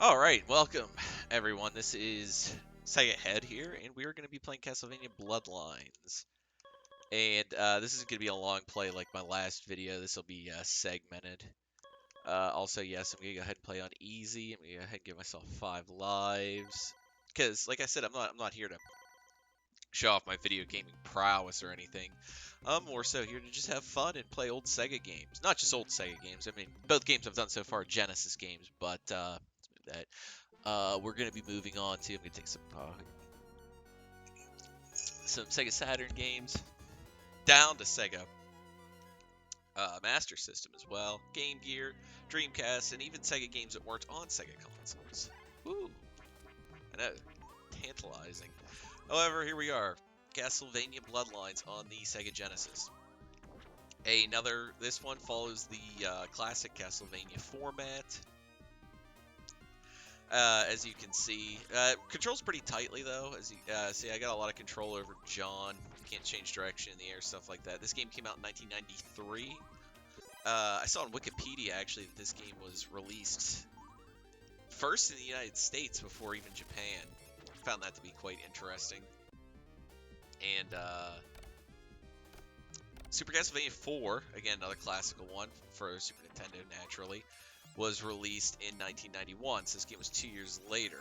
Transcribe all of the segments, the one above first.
Alright, welcome everyone. This is Sega Head here, and we are going to be playing Castlevania Bloodlines. And this is going to be a long play like my last video. This will be segmented. Also, yes, I'm going to go ahead and play on easy. I'm going to go ahead and give myself 5 lives. Because, like I said, I'm not here to show off my video gaming prowess or anything. I'm more so here to just have fun and play old Sega games. Not just old Sega games. I mean, both games I've done so far are Genesis games, but let's move that. We're gonna be moving on to. I'm gonna take some Sega Saturn games down to Sega Master System as well, Game Gear, Dreamcast, and even Sega games that weren't on Sega consoles. Woo! I know, tantalizing. However, here we are, Castlevania Bloodlines on the Sega Genesis. This one follows the classic Castlevania format. As you can see, controls pretty tightly though. As you see, I got a lot of control over John. Can't change direction in the air, stuff like that. This game came out in 1993. I saw on Wikipedia actually that this game was released first in the United States before even Japan. Found that to be quite interesting. And Super Castlevania 4, again another classical one for Super Nintendo, naturally, was released in 1991, so this game was 2 years later.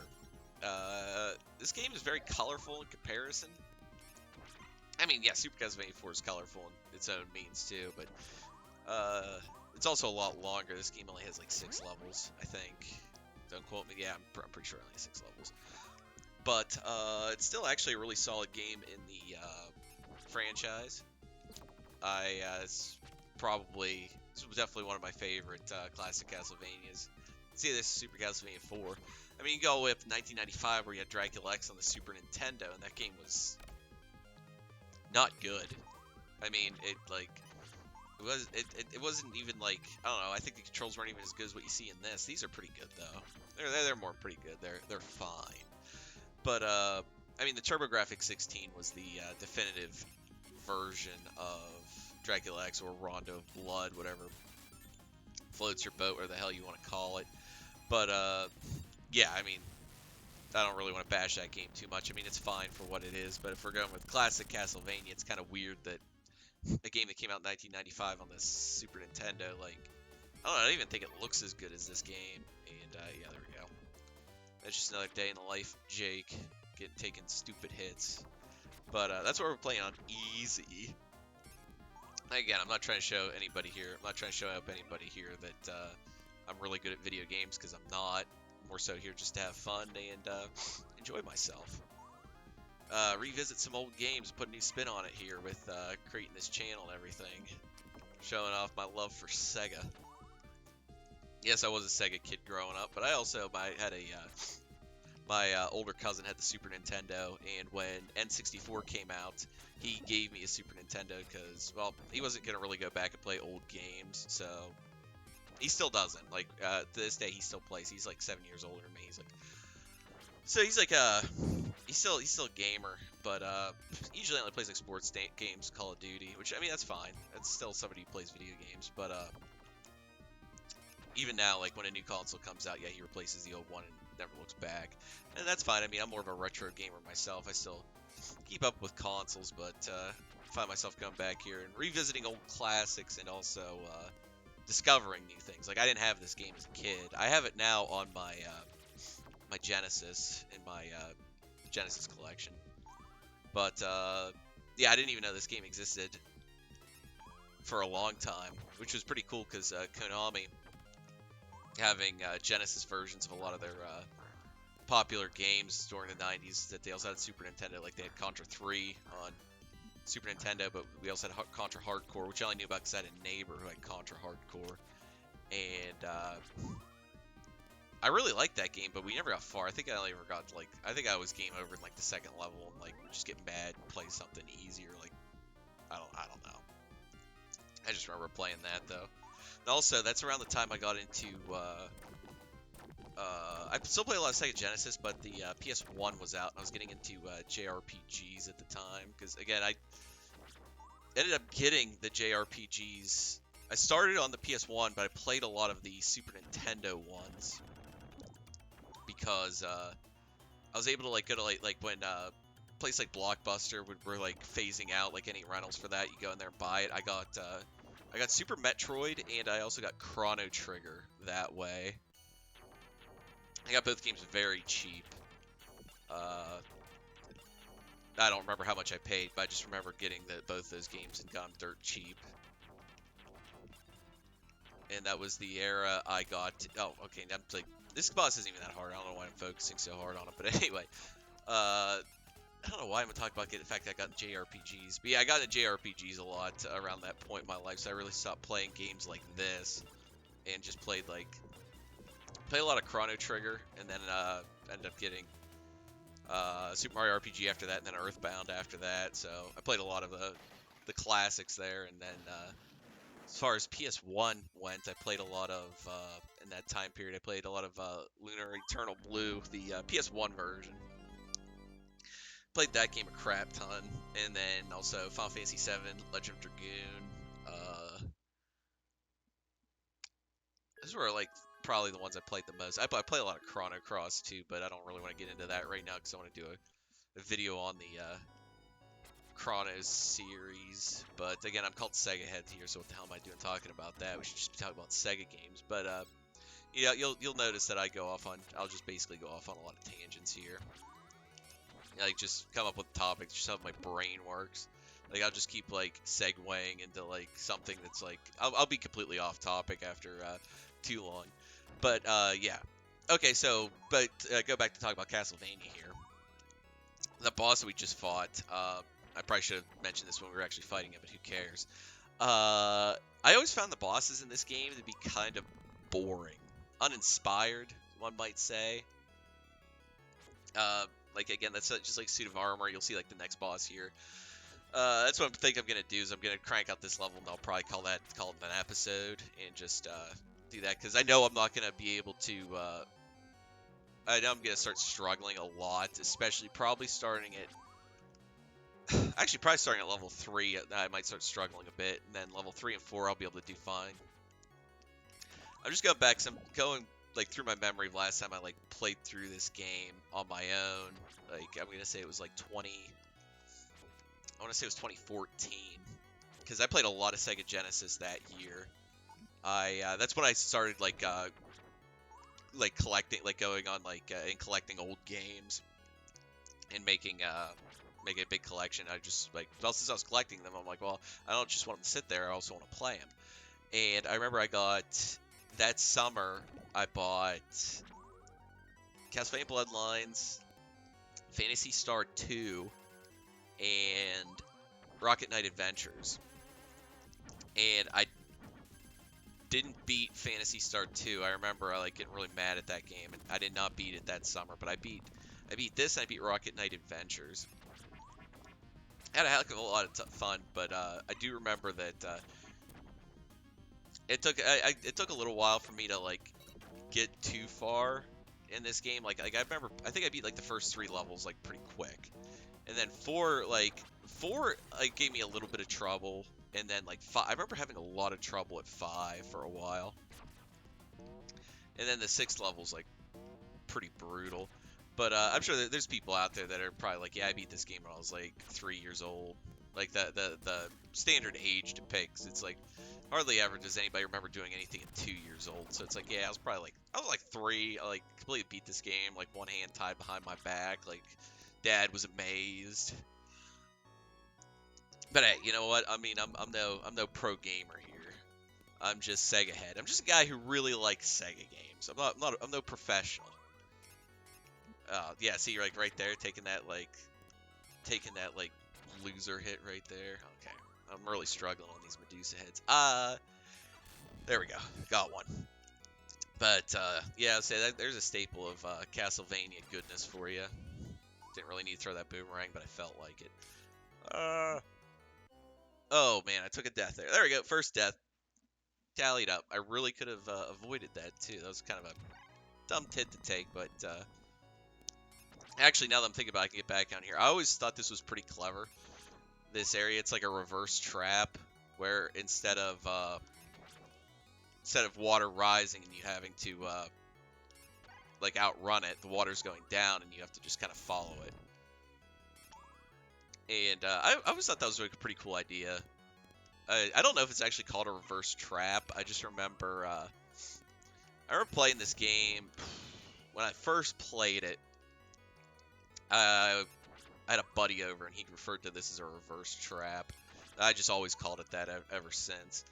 This game is very colorful in comparison. I mean, yeah, Super Castlevania 4 is colorful in its own means too, but it's also a lot longer. This game only has like 6 levels, I think. Don't quote me. Yeah, I'm pretty sure only 6 levels. But it's still actually a really solid game in the franchise. This was definitely one of my favorite classic Castlevanias. See, this is Super Castlevania 4. I mean, you go with 1995 where you had Dracula X on the Super Nintendo, and that game was not good. I mean, it wasn't even like, I don't know. I think the controls weren't even as good as what you see in this. These are pretty good though. They're more pretty good. They're fine. But I mean, the TurboGrafx 16 was the definitive version of Dracula X or Rondo of Blood, whatever floats your boat, or the hell you want to call it. But yeah, I mean, I don't really want to bash that game too much. I mean, it's fine for what it is, but if we're going with classic Castlevania, it's kind of weird that a game that came out in 1995 on the Super Nintendo, like, I don't know, I don't even think it looks as good as this game. And yeah, there we go. That's just another day in the life of Jake, taking stupid hits. But that's what we're playing on easy. Again, I'm not trying to show anybody here. I'm not trying to show up anybody here that I'm really good at video games, because I'm not. I'm more so here just to have fun and enjoy myself. Revisit some old games, put a new spin on it here with creating this channel and everything. Showing off my love for Sega. Yes, I was a Sega kid growing up, but I also had my older cousin had the Super Nintendo, and when N64 came out, he gave me a Super Nintendo because, well, he wasn't going to really go back and play old games, so he still doesn't. Like, to this day, he still plays. He's like 7 years older than me. He's still a gamer, but usually only plays like sports games, Call of Duty, which, I mean, that's fine. That's still somebody who plays video games, but even now, like when a new console comes out, yeah, he replaces the old one and never looks back, and that's fine. I mean, I'm more of a retro gamer myself. I still keep up with consoles, but find myself going back here and revisiting old classics, and also discovering new things. Like, I didn't have this game as a kid. I have it now on my my Genesis, in my Genesis collection. But yeah, I didn't even know this game existed for a long time, which was pretty cool because Konami, having Genesis versions of a lot of their popular games during the 90s, that they also had Super Nintendo. Like, they had Contra 3 on Super Nintendo, but we also had Contra Hardcore, which I only knew about because I had a neighbor who had Contra Hardcore. And I really liked that game, but we never got far. I think I only ever got, like, I think I was game over in, like, the second level and, like, just get mad and play something easier. Like, I don't know. I just remember playing that, though. And also, that's around the time I got into, I still play a lot of Sega Genesis, but the PS1 was out, and I was getting into JRPGs at the time, because, again, I ended up getting the JRPGs. I started on the PS1, but I played a lot of the Super Nintendo ones. because I was able to like go to like when place like Blockbuster were like phasing out like any rentals for that. You go in there and buy it. I got Super Metroid, and I also got Chrono Trigger that way. I got both games very cheap. I don't remember how much I paid, but I just remember getting both those games and got them dirt cheap. And that was the era I got. Oh, okay. I'm like, this boss isn't even that hard. I don't know why I'm focusing so hard on it, but anyway, I don't know why I'm talking about the fact that I got JRPGs. But yeah, I got into JRPGs a lot around that point in my life, so I really stopped playing games like this and just played a lot of Chrono Trigger, and then ended up getting Super Mario RPG after that, and then Earthbound after that. So I played a lot of the classics there, and then as far as PS1 went, I played a lot of in that time period. I played a lot of Lunar Eternal Blue, the PS1 version. Played that game a crap ton, and then also Final Fantasy VII, Legend of Dragoon. Those were like probably the ones I played the most. I play a lot of Chrono Cross too, but I don't really want to get into that right now because I want to do a video on the Chronos series. But again, I'm called Sega Head here, so what the hell am I doing talking about that? We should just be talking about Sega games. But yeah, you'll notice that I'll just basically go off on a lot of tangents here. Like, just come up with topics, just how my brain works. Like, I'll just keep, like, segueing into, like, something that's, like, I'll be completely off topic after too long. But, yeah. Okay, so, but go back to talk about Castlevania here. The boss that we just fought, I probably should have mentioned this when we were actually fighting it, but who cares? I always found the bosses in this game to be kind of boring. Uninspired, one might say. Like, again, that's just like Suit of Armor. You'll see, like, the next boss here. That's what I think I'm going to do, is I'm going to crank out this level, and I'll probably call it an episode, and just do that, because I know I'm not going to be able to, I know I'm going to start struggling a lot, especially probably starting at level 3, I might start struggling a bit, and then level 3 and 4, I'll be able to do fine. I'm just going back, going like through my memory of last time I like played through this game on my own. Like, I'm gonna say it was like I want to say it was 2014, because I played a lot of Sega Genesis that year. That's when I started like collecting, like going on like and collecting old games and making a big collection. I just like, well, since I was collecting them, I'm like, well, I don't just want them to sit there, I also want to play them. And I remember that summer I bought Castlevania Bloodlines, Phantasy Star 2, and Rocket Knight Adventures. And I didn't beat Phantasy Star 2. I remember I like getting really mad at that game, and I did not beat it that summer. But I beat this, and I beat Rocket Knight Adventures. I had a heck of a lot of fun, but I do remember that it took a little while for me to like get too far in this game. Like I think I beat like the first 3 levels like pretty quick, and then 4 gave me a little bit of trouble, and then like 5, I remember having a lot of trouble at 5 for a while, and then the 6th level's like pretty brutal. But I'm sure that there's people out there that are probably like, yeah, I beat this game when I was like 3 years old. Like the standard age to pick, 'cause it's like hardly ever does anybody remember doing anything at 2 years old. So it's like, yeah, I was like 3. I like completely beat this game, like one hand tied behind my back. Like, Dad was amazed. But hey, you know what? I mean, I'm no pro gamer here. I'm just Sega head. I'm just a guy who really likes Sega games. I'm no professional. Yeah, see, you're like right there, taking that loser hit right there. Okay, I'm really struggling on these Medusa heads. There we go, got one. But yeah, so there's a staple of Castlevania goodness for you. Didn't really need to throw that boomerang, but I felt like it. Oh man, I took a death there. There we go, first death. Tallied up. I really could have avoided that too. That was kind of a dumb tit to take, but actually, now that I'm thinking about it, I can get back down here. I always thought this was pretty clever. This area, it's like a reverse trap, where instead of water rising and you having to like outrun it. The water's going down, and you have to just kind of follow it. And I always thought that was like a pretty cool idea. I don't know if it's actually called a reverse trap. I just remember I remember playing this game when I first played it. I had a buddy over, and he referred to this as a reverse trap. I just always called it that ever since.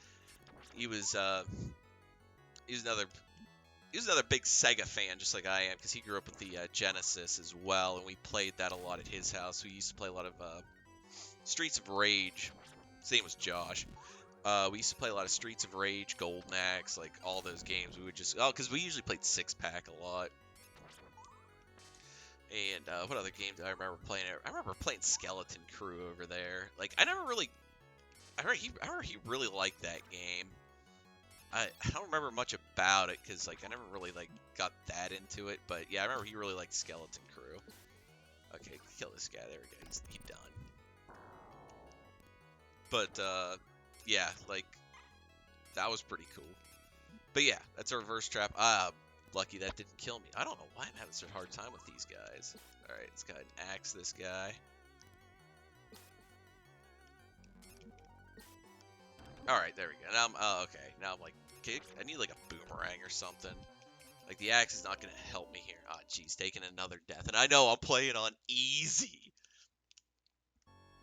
He was another big Sega fan, just like I am, because he grew up with the Genesis as well, and we played that a lot at his house. We used to play a lot of Streets of Rage. His name was Josh. We used to play a lot of Streets of Rage, Golden Axe, like all those games. We would just because we usually played Six Pack a lot. And what other games do I remember playing? I remember playing Skeleton Crew over there. Like I remember he really liked that game. I don't remember much about it because like I never really like got that into it. But yeah, I remember he really liked Skeleton Crew. Okay, kill this guy. There we go. He's done. But yeah, like that was pretty cool. But yeah, that's a reverse trap. Lucky that didn't kill me. I don't know why I'm having such a hard time with these guys. All right, let's go ahead and axe this guy. All right, there we go. Now I'm okay. Now I'm like, okay, I need like a boomerang or something. Like the axe is not gonna help me here. Ah, geez, taking another death, and I know I'm playing on easy,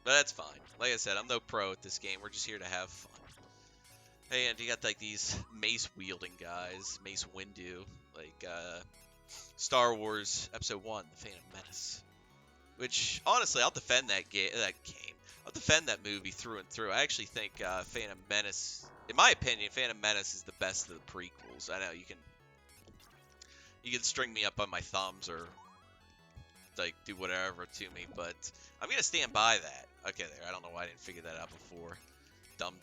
but that's fine. Like I said, I'm no pro at this game. We're just here to have fun. Hey, and you got like these mace wielding guys, Mace Windu, like Star Wars Episode 1, The Phantom Menace. Which honestly, I'll defend that game. I'll defend that movie through and through. I actually think Phantom Menace, in my opinion, Phantom Menace is the best of the prequels. I know you can string me up on my thumbs or like do whatever to me, but I'm gonna stand by that. Okay, there. I don't know why I didn't figure that out before. Dumb.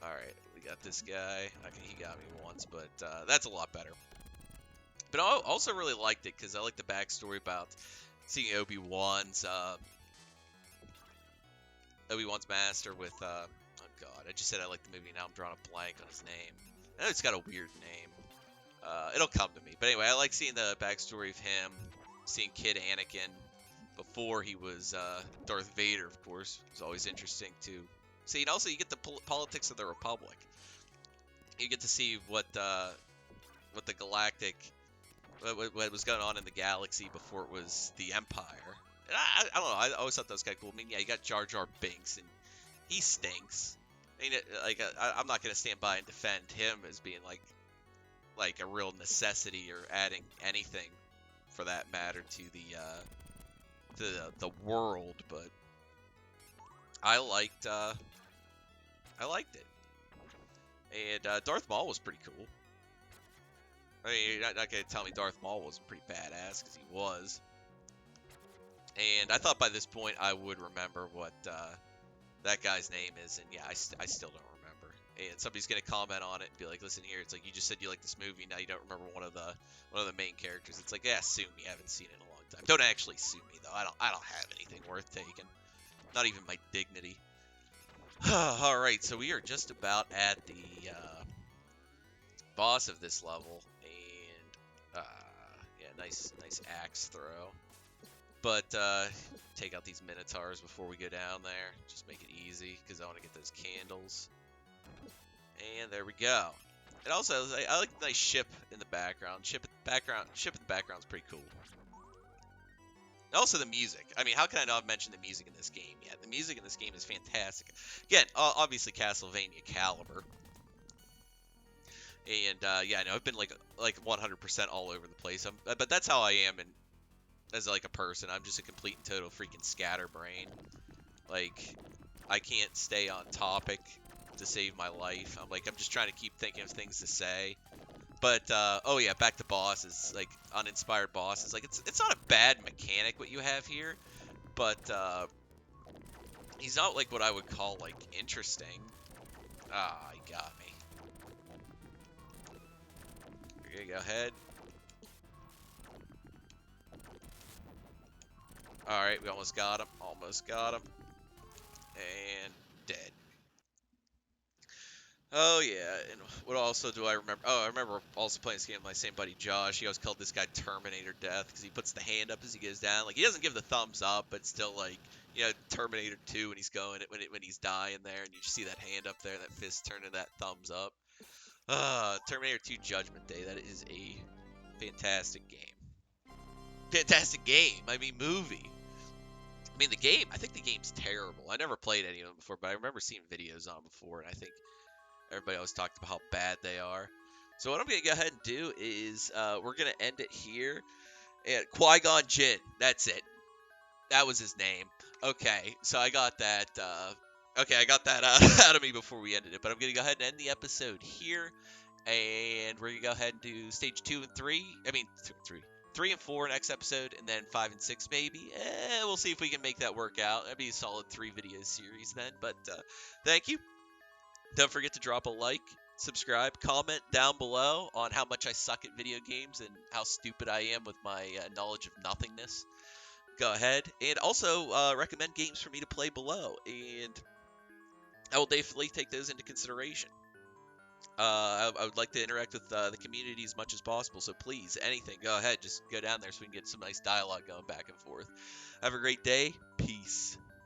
All right, we got this guy. Okay, he got me once, but that's a lot better. But I also really liked it because I like the backstory about seeing Obi-Wan's master with oh god, I just said I like the movie. Now I'm drawing a blank on his name. I know it's got a weird name. It'll come to me. But anyway, I like seeing the backstory of him, seeing Kid Anakin before he was Darth Vader, of course. It's always interesting to see. And also, you get the politics of the Republic. You get to see what the galactic, what was going on in the galaxy before it was the Empire. And I don't know. I always thought that was kind of cool. I mean, yeah, you got Jar Jar Binks, and he stinks. I mean, I'm not gonna stand by and defend him as being like a real necessity or adding anything for that matter to the world, but I liked it. And Darth Maul was pretty cool. I mean, you're not gonna tell me Darth Maul wasn't pretty badass, because he was. And I thought by this point I would remember what that guy's name is, and yeah, I still don't remember. And somebody's gonna comment on it and be like, "Listen here, it's like you just said you like this movie, now you don't remember one of the main characters." It's like, yeah, sue me. I haven't seen it in a long time. Don't actually sue me though. I don't have anything worth taking. Not even my dignity. All right, so we are just about at the boss of this level, and yeah, nice axe throw. But take out these Minotaurs before we go down there. Just make it easy, because I want to get those candles. And there we go. And also, I like the nice ship in the background. Ship in the background is pretty cool. And also the music. I mean, how can I not mention the music in this game yet? The music in this game is fantastic. Again, obviously Castlevania caliber. And yeah, I know I've been like 100% all over the place. But that's how I am as like a person. I'm just a complete and total freaking scatterbrain. Like, I can't stay on topic to save my life. I'm just trying to keep thinking of things to say. But oh yeah, back to bosses, like uninspired bosses. Like it's not a bad mechanic what you have here, but he's not like what I would call like interesting. Ah, he got me. Okay, go ahead. All right, we almost got him. Almost got him. And dead. Oh yeah, and what also do I remember? Oh, I remember also playing this game with my same buddy Josh. He always called this guy Terminator Death because he puts the hand up as he goes down. Like he doesn't give the thumbs up, but still like Terminator 2 when he's going when he's dying there, and you just see that hand up there, that fist turning that thumbs up. Terminator 2 Judgment Day. That is a fantastic game. Fantastic game. I mean movie. I mean the game. I think the game's terrible. I never played any of them before, but I remember seeing videos on before, and I think everybody always talked about how bad they are. So what I'm gonna go ahead and do is we're gonna end it here. And Qui-Gon Jinn, that's it. That was his name. Okay, so I got that. Okay, I got that out of me before we ended it. But I'm gonna go ahead and end the episode here, and we're gonna go ahead and do stage 2 and 3. I mean 2 and 3. 3 and 4 next episode, and then 5 and 6 maybe. We'll see if we can make that work out. That'd be a solid 3 video series then. But thank you. Don't forget to drop a like, subscribe, comment down below on how much I suck at video games and how stupid I am with my knowledge of nothingness. Go ahead. And also recommend games for me to play below. And I will definitely take those into consideration. I would like to interact with the community as much as possible. So please, anything, go ahead. Just go down there so we can get some nice dialogue going back and forth. Have a great day. Peace.